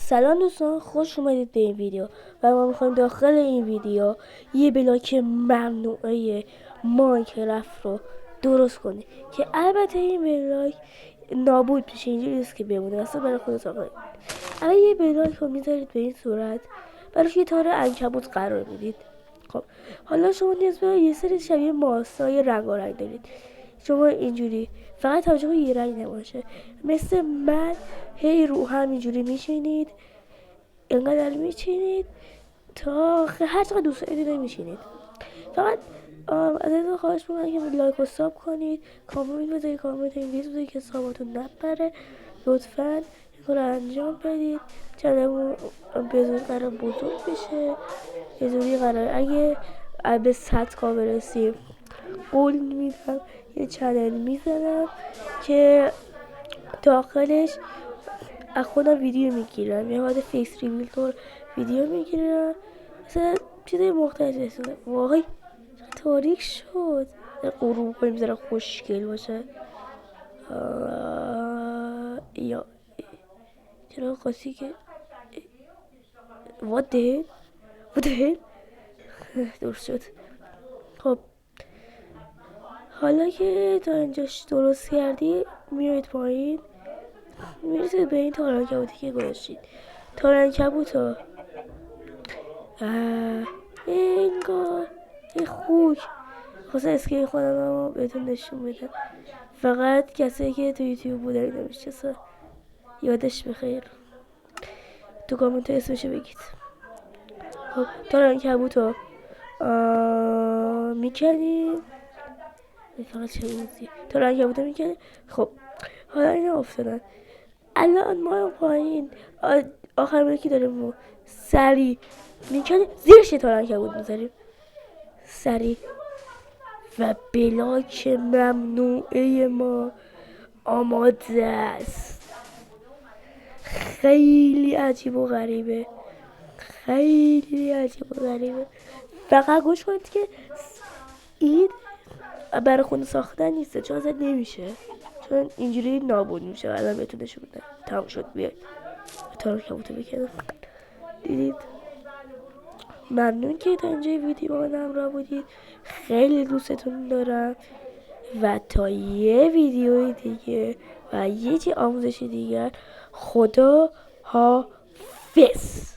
سلام دوستان، خوش اومدید به این ویدیو و ما میخوایم داخل این ویدیو یه بلاک ممنوعه ماینکرافت رو درست کنیم که البته این بلاک نابود میشه، اینجوری نیست که بمونه، اصلا برای خودتون کنید. اما یه بلاک رو میذارید به این صورت، براش یه تار عنکبوت قرار میدید. خب حالا شما نیاز به یه سری شبیه ماسای رنگارنگ دارید. شما اینجوری فقط توجه یه رنگ نباشه، مثل من هی رو همینجوری میشینید، اینقدر میچینید تا هر چقدر دوست دارید میشینید. فقط ازتون خواهش میکنم که لایک و ساب کنید، کامنت بذارید، کامنت انگلیسی بذارید که سابتون نپره. لطفاً این کار رو انجام بدید. چنلمون به زودی قرار بزرگ بشه، به زودی قرار اگه به 100 کا برسیم قول میدم یه چنل میزنم که داخلش از خودم ویدیو میگیرم، یه حالت فیس ریویل طور ویدیو میگیرم، مثلا چیزای مختلف. وای تاریک شد، غروب کنیم بذاره خوشگل باشه. یا چرا خاصی که what the hell درست شد. خب حالا که تا اینجاش درست کردی میاید پایین، میرسید به این تار عنکبوتی که گذاشتید. تار عنکبوت ها انگار یه خوک خواستم اسکرین خودم رو بهتون نشون بدم، فقط کسی که تو یوتیوب بوده نمیشه یادش بخیر، تو کامنت اسمشو بگید. خب تار عنکبوت ها میکنیم، فقط چه روزی تار عنکبوت ها میکنیم. خب حالا اینا افتادن، الان ما پایین آخر ملکی داریم، ما سری میکنیم زیرش تار عنکبوت میذاریم سری و بلاک ممنوعه ما آماده است. خیلی عجیب و غریبه، خیلی عجیب و غریبه. فقط گوش کنید که این برای خود ساختن نیسته، چون اصلا نمیشه، چون اینجوری نابود میشه. الان بهتون نشون میدم. تمام شد، بیاید تار عنکبوت بکنم. دیدید؟ ممنون که تا اینجای ویدیو با من همراه بودید، خیلی دوستتون دارم و تا یه ویدیوی دیگه و یه آموزش دیگر، خدا حافظ.